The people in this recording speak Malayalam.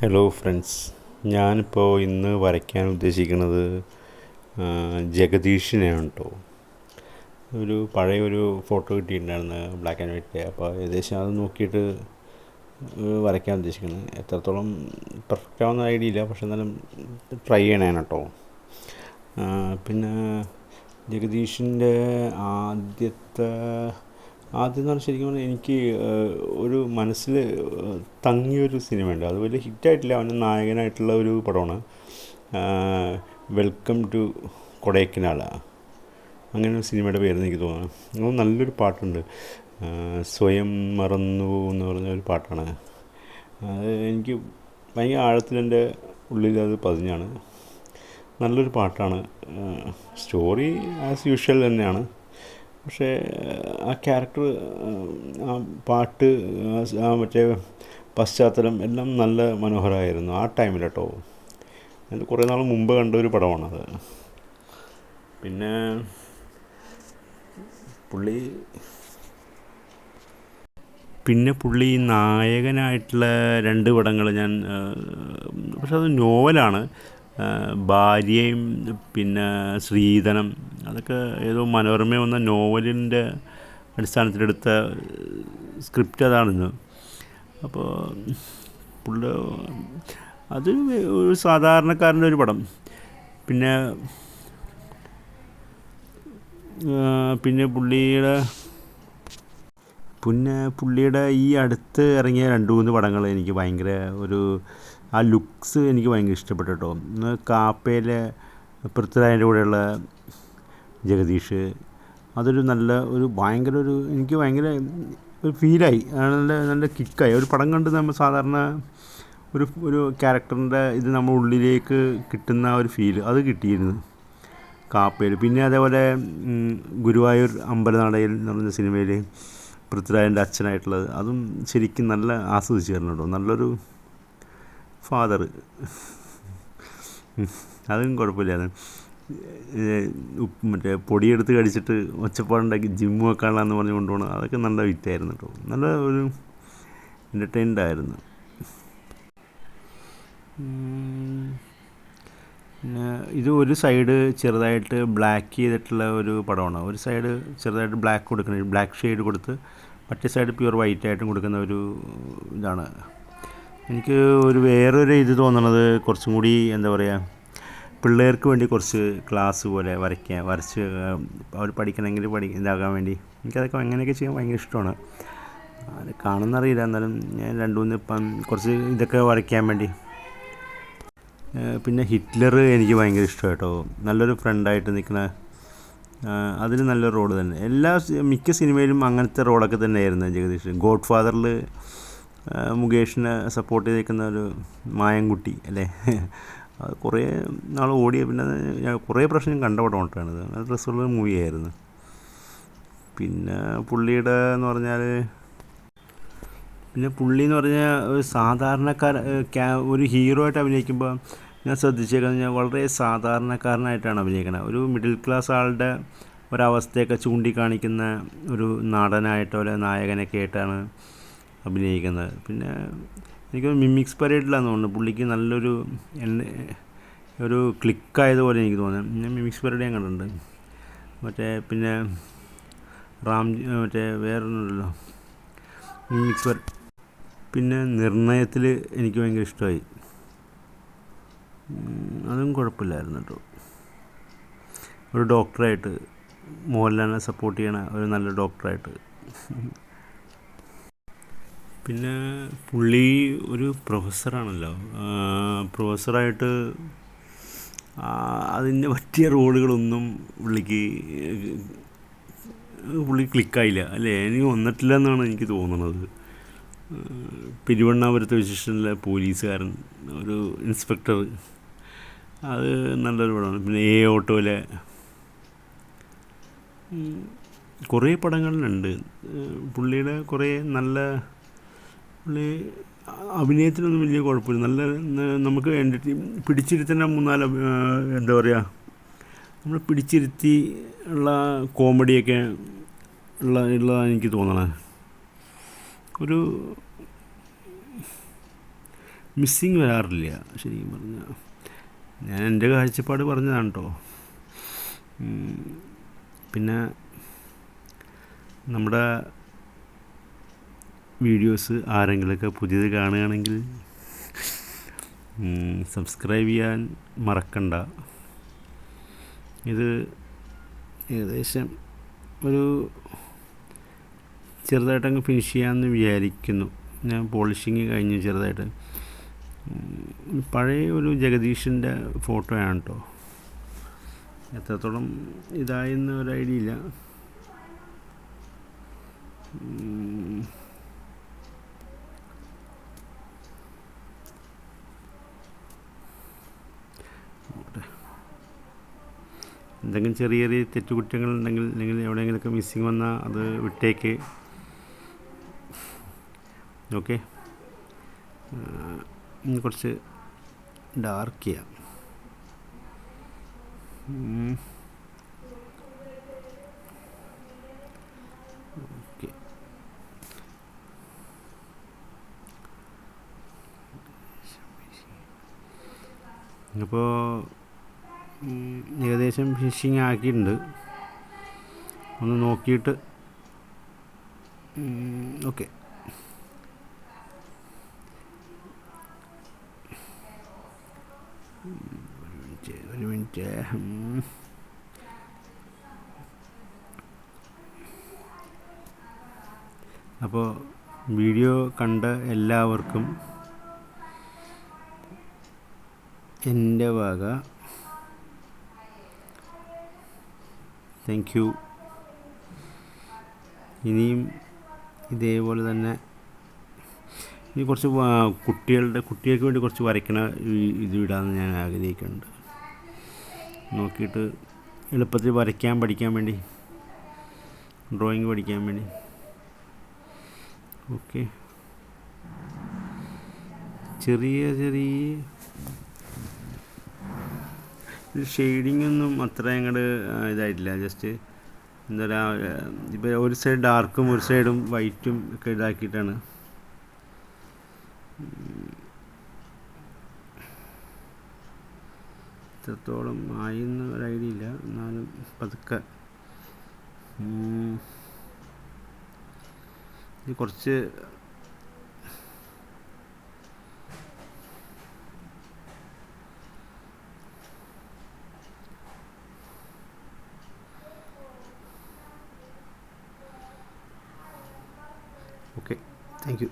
ഹലോ ഫ്രണ്ട്സ്, ഞാനിപ്പോൾ ഇന്ന് വരയ്ക്കാൻ ഉദ്ദേശിക്കുന്നത് ജഗദീഷിനെയാണ് കേട്ടോ. ഒരു പഴയൊരു ഫോട്ടോ കിട്ടിയിട്ടുണ്ടായിരുന്നു, ബ്ലാക്ക് ആൻഡ് വൈറ്റ്. അപ്പോൾ ഏകദേശം അത് നോക്കിയിട്ട് വരയ്ക്കാൻ ഉദ്ദേശിക്കുന്നത്. എത്രത്തോളം പെർഫെക്റ്റ് ആവുന്ന ഐഡിയ ഇല്ല, പക്ഷെ എന്നാലും ട്രൈ ചെയ്യണേണ് കേട്ടോ. പിന്നെ ജഗദീഷിൻ്റെ ആദ്യത്തെ ആദ്യം എന്ന് പറഞ്ഞാൽ ശരിക്കും പറഞ്ഞാൽ എനിക്ക് ഒരു മനസ്സിൽ തങ്ങിയൊരു സിനിമയുണ്ട്. അത് വലിയ ഹിറ്റായിട്ടില്ല, അവന് നായകനായിട്ടുള്ള ഒരു പടമാണ് വെൽക്കം ടു കൊടൈക്കനാൽ. അങ്ങനെ ഒരു സിനിമയുടെ പേരെന്ന് എനിക്ക് തോന്നുന്നു. അത് നല്ലൊരു പാട്ടുണ്ട്, സ്വയം മറന്നു എന്ന് പറഞ്ഞ ഒരു പാട്ടാണ്. അത് എനിക്ക് ഭയങ്കര ആഴത്തിലെൻ്റെ ഉള്ളിൽ അത് പതിഞ്ഞാണ്. നല്ലൊരു പാട്ടാണ്. സ്റ്റോറി ആസ് യൂഷ്വൽ തന്നെയാണ്, പക്ഷേ ആ ക്യാരക്ടർ, ആ പാട്ട്, ആ മറ്റേ പശ്ചാത്തലം എല്ലാം നല്ല മനോഹരമായിരുന്നു ആ ടൈമിൽ കേട്ടോ. ഞാൻ കുറേ നാൾ മുമ്പ് കണ്ട ഒരു പടമാണത്. പിന്നെ പുള്ളി നായകനായിട്ടുള്ള രണ്ട് പടങ്ങൾ ഞാൻ, പക്ഷെ അത് നോവലാണ്. ഭാര്യയും പിന്നെ ശ്രീധനം, അതൊക്കെ ഏതോ മനോരമ വന്ന നോവലിൻ്റെ അടിസ്ഥാനത്തിലെടുത്ത സ്ക്രിപ്റ്റ് അതാണിന്ന്. അപ്പോൾ പുള്ളി അത് ഒരു സാധാരണക്കാരൻ്റെ ഒരു പടം. പിന്നെ പിന്നെ പുള്ളിയുടെ ഈ അടുത്ത് ഇറങ്ങിയ രണ്ട് മൂന്ന് പടങ്ങൾ എനിക്ക് ഭയങ്കര ഒരു ആ ലുക്സ് എനിക്ക് ഭയങ്കര ഇഷ്ടപ്പെട്ടു കേട്ടോ. കാപ്പയിലെ പൃഥ്വിരാജിൻ്റെ കൂടെയുള്ള ജഗദീഷ്, അതൊരു നല്ല എനിക്ക് ഭയങ്കര ഒരു ഫീലായി, നല്ല നല്ല കിക്കായി. ഒരു പടം കണ്ട് നമ്മൾ സാധാരണ ഒരു ക്യാരക്ടറിൻ്റെ ഇത് നമ്മുടെ ഉള്ളിലേക്ക് കിട്ടുന്ന ഒരു ഫീൽ അത് കിട്ടിയിരുന്നു കാപ്പയിൽ. പിന്നെ അതേപോലെ ഗുരുവായൂർ അമ്പലനടയിൽ എന്ന് പറഞ്ഞ സിനിമയിൽ പൃഥ്വിരാജിൻ്റെ അച്ഛനായിട്ടുള്ളത്, അതും ശരിക്കും നല്ല ആസ്വദിച്ച് തരുന്നുണ്ടോ. നല്ലൊരു ഫാദർ, അതും കുഴപ്പമില്ലായിരുന്നു. മറ്റേ പൊടിയെടുത്ത് കടിച്ചിട്ട് ഒച്ചപ്പാടുണ്ടാക്കി ജിമ്മ് വെക്കാനെന്ന് പറഞ്ഞ് കൊണ്ടുപോകണം, അതൊക്കെ നല്ല വിറ്റായിരുന്നു കേട്ടോ. നല്ല ഒരു എൻ്റർടൈൻഡ് ആയിരുന്നു. പിന്നെ ഇത് ഒരു സൈഡ് ചെറുതായിട്ട് ബ്ലാക്ക് ചെയ്തിട്ടുള്ള ഒരു പടമാണ്. ഒരു സൈഡ് ചെറുതായിട്ട് ബ്ലാക്ക് ഷെയ്ഡ് കൊടുത്ത് മറ്റേ സൈഡ് പ്യുവർ വൈറ്റ് ആയിട്ടും കൊടുക്കുന്ന ഒരു ഇതാണ്. എനിക്ക് വേറൊരു ഇത് തോന്നണത് കുറച്ചും കൂടി എന്താ പറയുക, പിള്ളേർക്ക് വേണ്ടി കുറച്ച് ക്ലാസ് പോലെ വരച്ച് അവർ പഠിക്കണമെങ്കിൽ ഇതാകാൻ വേണ്ടി എനിക്കതൊക്കെ അങ്ങനെയൊക്കെ ചെയ്യാൻ ഭയങ്കര ഇഷ്ടമാണ്. അത് കാണുന്നറിയില്ല, എന്നാലും ഞാൻ രണ്ട് മൂന്ന് കുറച്ച് ഇതൊക്കെ വരയ്ക്കാൻ വേണ്ടി. പിന്നെ ഹിറ്റ്ലർ എനിക്ക് ഭയങ്കര ഇഷ്ടമാണ് കേട്ടോ. നല്ലൊരു ഫ്രണ്ടായിട്ട് നിൽക്കുന്ന, അതിൽ നല്ലൊരു റോള് തന്നെ. മിക്ക സിനിമയിലും അങ്ങനത്തെ റോളൊക്കെ തന്നെയായിരുന്നു ജഗദീഷ്. ഗോഡ് ഫാദറിൽ മുകേഷിനെ സപ്പോർട്ട് ചെയ്ത് നിൽക്കുന്ന ഒരു മായൻകുട്ടി അല്ലേ, അത് കുറേ നാൾ ഓടിയ, പിന്നെ ഞാൻ കുറേ പ്രാവശ്യം കണ്ട പടമായിട്ടാണ്. അത് രസമുള്ള മൂവിയായിരുന്നു. പിന്നെ പുള്ളി എന്ന് പറഞ്ഞാൽ ഒരു ഒരു ഹീറോ ആയിട്ട് അഭിനയിക്കുമ്പോൾ ഞാൻ ശ്രദ്ധിച്ചേക്കുന്നത് വളരെ സാധാരണക്കാരനായിട്ടാണ് അഭിനയിക്കുന്നത്. ഒരു മിഡിൽ ക്ലാസ് ആളുടെ ഒരവസ്ഥയൊക്കെ ചൂണ്ടിക്കാണിക്കുന്ന ഒരു നടനായിട്ടോ അല്ലെ നായകനൊക്കെ ആയിട്ടാണ് അഭിനയിക്കുന്നത്. പിന്നെ എനിക്ക് മിമിക്സ് പരേഡിലാണെന്ന് തോന്നുന്നു പുള്ളിക്ക് നല്ലൊരു ഒരു ക്ലിക്കായതുപോലെ എനിക്ക് തോന്നുന്നു. ഞാൻ മിമിക്സ് പരേഡ് ഞാൻ കണ്ടിട്ടുണ്ട്. പിന്നെ വേറൊന്നുമില്ലല്ലോ മിമിക്സ് പരേഡ്. പിന്നെ നിർണയത്തിൽ എനിക്ക് ഭയങ്കര ഇഷ്ടമായി, അതും കുഴപ്പമില്ലായിരുന്നു കേട്ടോ. ഒരു ഡോക്ടറായിട്ട് മോഹൻലാലിനെ സപ്പോർട്ട് ചെയ്യണ ഒരു നല്ല ഡോക്ടറായിട്ട്. പിന്നെ പുള്ളി ഒരു പ്രൊഫസറാണല്ലോ, പ്രൊഫസറായിട്ട് അതിന് പറ്റിയ റോളുകളൊന്നും പുള്ളി ക്ലിക്കായില്ല അല്ലേ, എനിക്ക് വന്നിട്ടില്ല എന്നാണ് എനിക്ക് തോന്നുന്നത്. പെരുവണ്ണാപുരത്തെ വിശേഷനിലെ പോലീസുകാരൻ, ഒരു ഇൻസ്പെക്ടർ, അത് നല്ലൊരു പടമാണ്. പിന്നെ ഓട്ടോയിലെ കുറേ പടങ്ങളിലുണ്ട് പുള്ളിയുടെ കുറേ നല്ല. പുള്ളി അഭിനയത്തിനൊന്നും വലിയ കുഴപ്പമില്ല, നല്ല നമുക്ക് പിടിച്ചിരുത്തുന്ന എന്താ പറയുക, നമ്മൾ പിടിച്ചിരുത്തി ഉള്ള കോമഡിയൊക്കെ ഉള്ളതാണ് എനിക്ക് തോന്നണത്. ഒരു മിസ്സിങ് വരാറില്ല ശരിക്കും പറഞ്ഞാൽ. ഞാൻ എൻ്റെ കാഴ്ചപ്പാട് പറഞ്ഞതാണ് കേട്ടോ. പിന്നെ നമ്മുടെ വീഡിയോസ് ആരെങ്കിലുമൊക്കെ പുതിയത് കാണുകയാണെങ്കിൽ സബ്സ്ക്രൈബ് ചെയ്യാൻ മറക്കണ്ട. ഇത് ഏകദേശം ഒരു ചെറുതായിട്ടങ്ങ് ഫിനിഷ് ചെയ്യാമെന്ന് വിചാരിക്കുന്നു. ഞാൻ പോളിഷിങ് കഴിഞ്ഞ് ചെറുതായിട്ട്. പഴയ ഒരു ജഗദീഷിൻ്റെ ഫോട്ടോയാണ് കേട്ടോ. എത്രത്തോളം ഇതായെന്ന് ഒരു ഐഡിയ ഇല്ല. എന്തെങ്കിലും ചെറിയ ചെറിയ തെറ്റുകുറ്റങ്ങളുണ്ടെങ്കിൽ അല്ലെങ്കിൽ എവിടെയെങ്കിലുമൊക്കെ മിസ്സിങ് വന്നാൽ അത് വിട്ടേക്ക്. ഓക്കെ, ഇനി കുറച്ച് ഡാർക്ക് ചെയ്യാം. ഓക്കെ, അപ്പോൾ ഏകദേശം ഫിനിഷിങ് ആക്കിയിട്ടുണ്ട്. ഒന്ന് നോക്കിയിട്ട് ഓക്കെ. ഒരു മിനിറ്റ്. അപ്പോൾ വീഡിയോ കണ്ട എല്ലാവർക്കും എൻ്റെ വക താങ്ക് യു. ഇനിയും ഇതേപോലെ തന്നെ ഇനി കുറച്ച് കുട്ടികൾക്ക് വേണ്ടി കുറച്ച് വരയ്ക്കണ ഇത് വിടാമെന്ന് ഞാൻ ആഗ്രഹിക്കുന്നുണ്ട്. നോക്കിയിട്ട് എളുപ്പത്തിൽ പഠിക്കാൻ വേണ്ടി, ഡ്രോയിങ് പഠിക്കാൻ വേണ്ടി. ഓക്കെ, ചെറിയ ഷെയ്ഡിങ് ഒന്നും അത്ര അങ്ങോട്ട് ഇതായിട്ടില്ല. ജസ്റ്റ് എന്താ പറയുക, ഇപ്പോൾ ഒരു സൈഡ് ഡാർക്കും ഒരു സൈഡും വൈറ്റും ഒക്കെ ഇതാക്കിയിട്ടാണ്. എത്രത്തോളം ആയിന്ന് ഒരു ഐഡിയ ഇല്ല, എന്നാലും പതുക്കെ. ഇത് കുറച്ച് ഓക്കെ. Thank you.